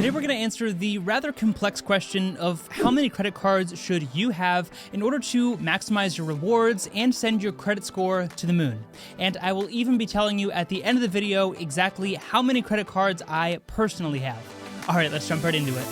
Today we're going to answer the rather complex question of how many credit cards should you have in order to maximize your rewards and send your credit score to the moon. And I will even be telling you at the end of the video exactly how many credit cards I personally have. All right, let's jump right into it.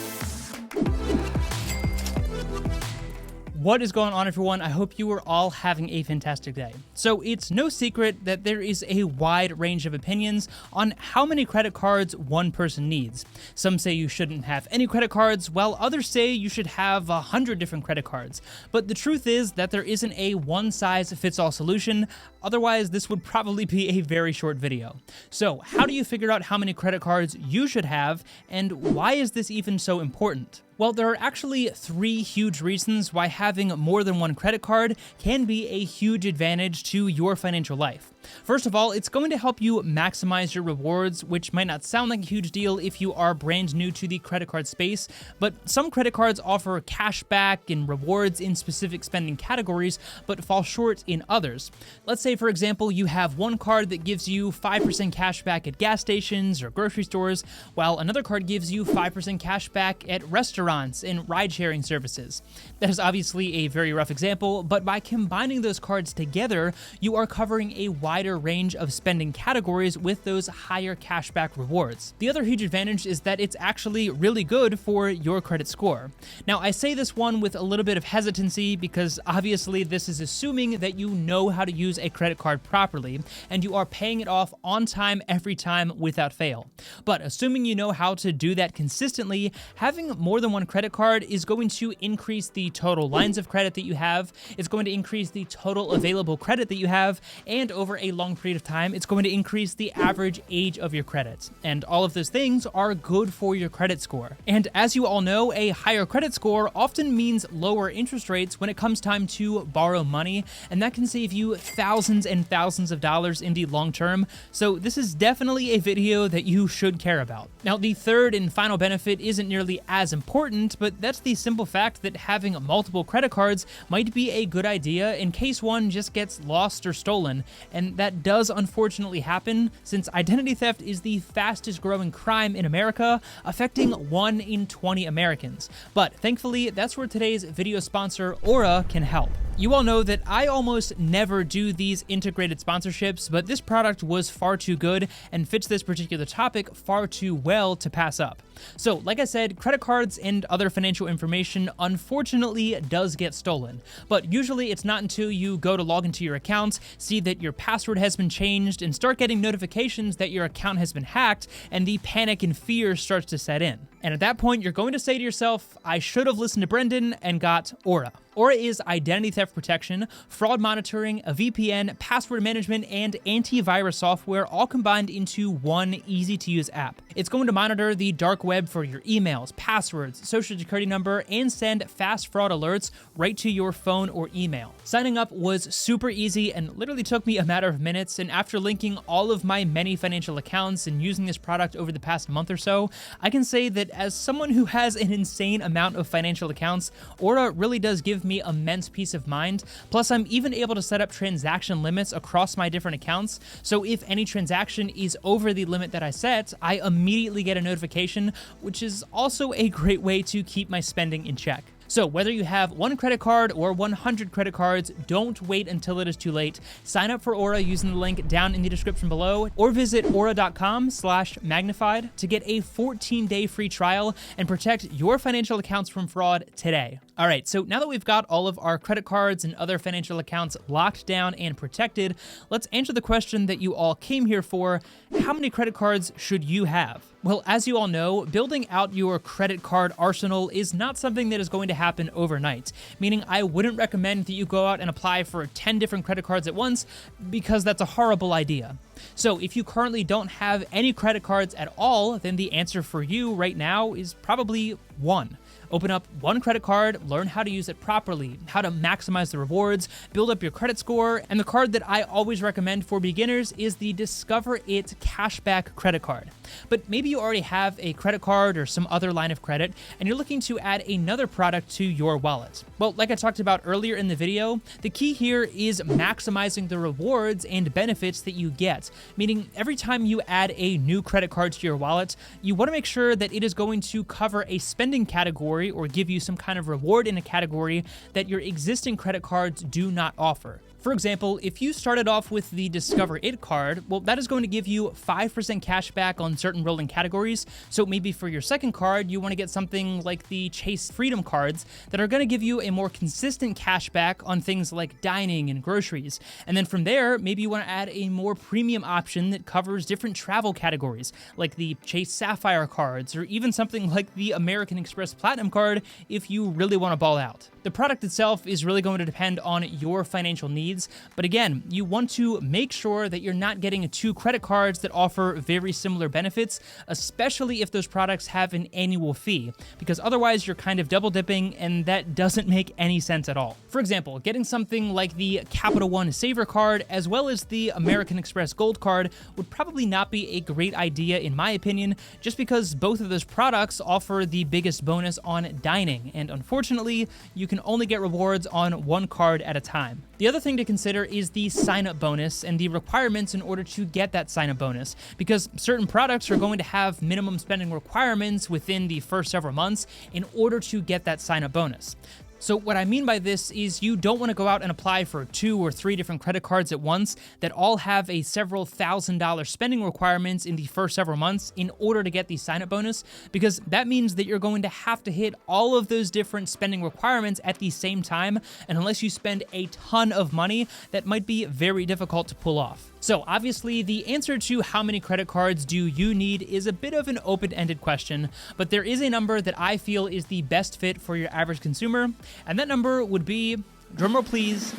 What is going on, everyone? I hope you are all having a fantastic day. So it's no secret that there is a wide range of opinions on how many credit cards one person needs. Some say you shouldn't have any credit cards, while others say you should have 100 different credit cards. But the truth is that there isn't a one-size-fits-all solution. Otherwise, this would probably be a very short video. So how do you figure out how many credit cards you should have, and why is this even so important? Well, there are actually three huge reasons why having more than one credit card can be a huge advantage to your financial life. First of all, it's going to help you maximize your rewards, which might not sound like a huge deal if you are brand new to the credit card space, but some credit cards offer cash back and rewards in specific spending categories, but fall short in others. Let's say, for example, you have one card that gives you 5% cash back at gas stations or grocery stores, while another card gives you 5% cash back at restaurants and ride-sharing services. That is obviously a very rough example, but by combining those cards together, you are covering a wider range of spending categories with those higher cashback rewards. The other huge advantage is that it's actually really good for your credit score. Now, I say this one with a little bit of hesitancy because obviously this is assuming that you know how to use a credit card properly and you are paying it off on time every time without fail. But assuming you know how to do that consistently, having more than one credit card is going to increase the total lines of credit that you have, it's going to increase the total available credit that you have, and over a long period of time, it's going to increase the average age of your credit. And all of those things are good for your credit score. And as you all know, a higher credit score often means lower interest rates when it comes time to borrow money, and that can save you thousands and thousands of dollars in the long term. So this is definitely a video that you should care about. Now, the third and final benefit isn't nearly as important, but that's the simple fact that having multiple credit cards might be a good idea in case one just gets lost or stolen. And that does unfortunately happen, since identity theft is the fastest growing crime in America, affecting 1 in 20 Americans. But thankfully, that's where today's video sponsor, Aura, can help. You all know that I almost never do these integrated sponsorships, but this product was far too good and fits this particular topic far too well to pass up. So, like I said, credit cards and other financial information unfortunately does get stolen. But usually it's not until you go to log into your account, see that your password has been changed, and start getting notifications that your account has been hacked, and the panic and fear starts to set in. And at that point, you're going to say to yourself, I should have listened to Brendan and got Aura. Aura is identity theft protection, fraud monitoring, a VPN, password management, and antivirus software all combined into one easy-to-use app. It's going to monitor the dark web for your emails, passwords, social security number, and send fast fraud alerts right to your phone or email. Signing up was super easy and literally took me a matter of minutes, and after linking all of my many financial accounts and using this product over the past month or so, I can say that as someone who has an insane amount of financial accounts, Aura really does give me immense peace of mind. Plus, I'm even able to set up transaction limits across my different accounts, so if any transaction is over the limit that I set, I immediately get a notification, which is also a great way to keep my spending in check. So whether you have one credit card or 100 credit cards, don't wait until it is too late. Sign up for Aura using the link down in the description below, or visit aura.com/magnified to get a 14-day free trial and protect your financial accounts from fraud today. All right, so now that we've got all of our credit cards and other financial accounts locked down and protected, let's answer the question that you all came here for: how many credit cards should you have? Well, as you all know, building out your credit card arsenal is not something that is going to happen overnight, meaning I wouldn't recommend that you go out and apply for 10 different credit cards at once, because that's a horrible idea. So if you currently don't have any credit cards at all, then the answer for you right now is probably one. Open up one credit card, learn how to use it properly, how to maximize the rewards, build up your credit score, and the card that I always recommend for beginners is the Discover It Cashback credit card. But maybe you already have a credit card or some other line of credit, and you're looking to add another product to your wallet. Well, like I talked about earlier in the video, the key here is maximizing the rewards and benefits that you get, meaning every time you add a new credit card to your wallet, you want to make sure that it is going to cover a spending category or give you some kind of reward in a category that your existing credit cards do not offer. For example, if you started off with the Discover It card, well, that is going to give you 5% cash back on certain rolling categories. So maybe for your second card, you want to get something like the Chase Freedom cards that are going to give you a more consistent cash back on things like dining and groceries. And then from there, maybe you want to add a more premium option that covers different travel categories, like the Chase Sapphire cards, or even something like the American Express Platinum card if you really want to ball out. The product itself is really going to depend on your financial needs, but again, you want to make sure that you're not getting two credit cards that offer very similar benefits, especially if those products have an annual fee, because otherwise you're kind of double dipping and that doesn't make any sense at all. For example, getting something like the Capital One Saver card as well as the American Express Gold card would probably not be a great idea in my opinion, just because both of those products offer the biggest bonus on dining, and unfortunately, you can only get rewards on one card at a time. The other thing to consider is the sign-up bonus and the requirements in order to get that sign-up bonus, because certain products are going to have minimum spending requirements within the first several months in order to get that sign-up bonus. So what I mean by this is you don't want to go out and apply for 2 or 3 different credit cards at once that all have a several $1,000 spending requirements in the first several months in order to get the sign-up bonus, because that means that you're going to have to hit all of those different spending requirements at the same time, and unless you spend a ton of money, that might be very difficult to pull off. So obviously, the answer to how many credit cards do you need is a bit of an open-ended question, but there is a number that I feel is the best fit for your average consumer, and that number would be, drumroll please,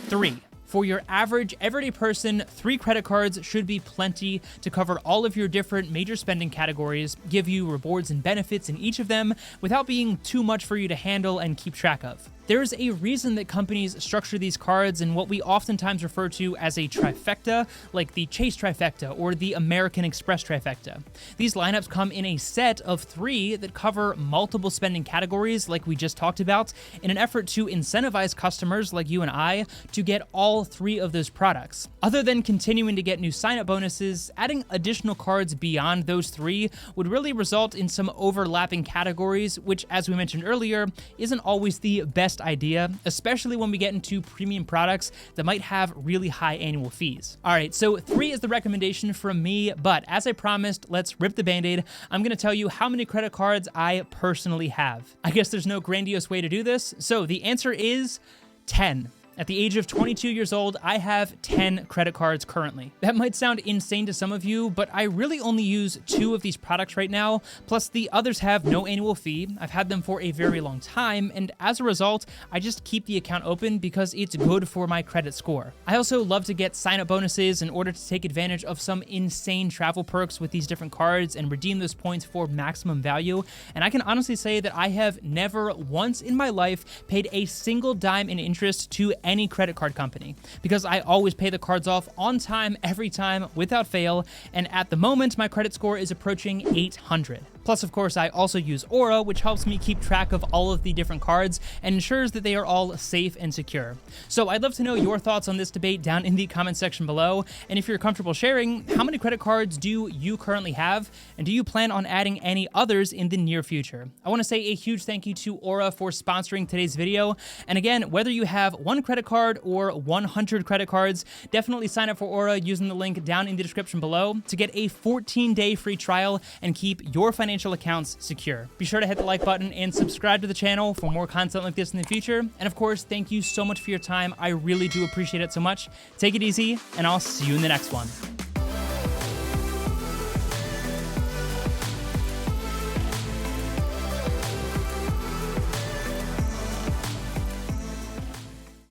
3. For your average everyday person, 3 credit cards should be plenty to cover all of your different major spending categories, give you rewards and benefits in each of them without being too much for you to handle and keep track of. There's a reason that companies structure these cards in what we oftentimes refer to as a trifecta, like the Chase trifecta or the American Express trifecta. These lineups come in a set of 3 that cover multiple spending categories like we just talked about in an effort to incentivize customers like you and I to get all 3 of those products. Other than continuing to get new sign-up bonuses, adding additional cards beyond those 3 would really result in some overlapping categories, which, as we mentioned earlier, isn't always the best idea, especially when we get into premium products that might have really high annual fees. All right, so 3 is the recommendation from me, but as I promised, let's rip the band-aid. I'm going to tell you how many credit cards I personally have. I guess there's no grandiose way to do this, so the answer is 10. At the age of 22 years old, I have 10 credit cards currently. That might sound insane to some of you, but I really only use 2 of these products right now, plus the others have no annual fee. I've had them for a very long time, and as a result, I just keep the account open because it's good for my credit score. I also love to get sign-up bonuses in order to take advantage of some insane travel perks with these different cards and redeem those points for maximum value, and I can honestly say that I have never once in my life paid a single dime in interest to any credit card company, because I always pay the cards off on time every time without fail, and at the moment my credit score is approaching 800. Plus, of course, I also use Aura, which helps me keep track of all of the different cards and ensures that they are all safe and secure. So I'd love to know your thoughts on this debate down in the comment section below, and if you're comfortable sharing, how many credit cards do you currently have, and do you plan on adding any others in the near future? I want to say a huge thank you to Aura for sponsoring today's video, and again, whether you have 1 credit card or 100 credit cards, definitely sign up for Aura using the link down in the description below to get a 14-day free trial and keep your financial accounts secure. Be sure to hit the like button and subscribe to the channel for more content like this in the future. And of course, thank you so much for your time. I really do appreciate it so much. Take it easy, and I'll see you in the next one.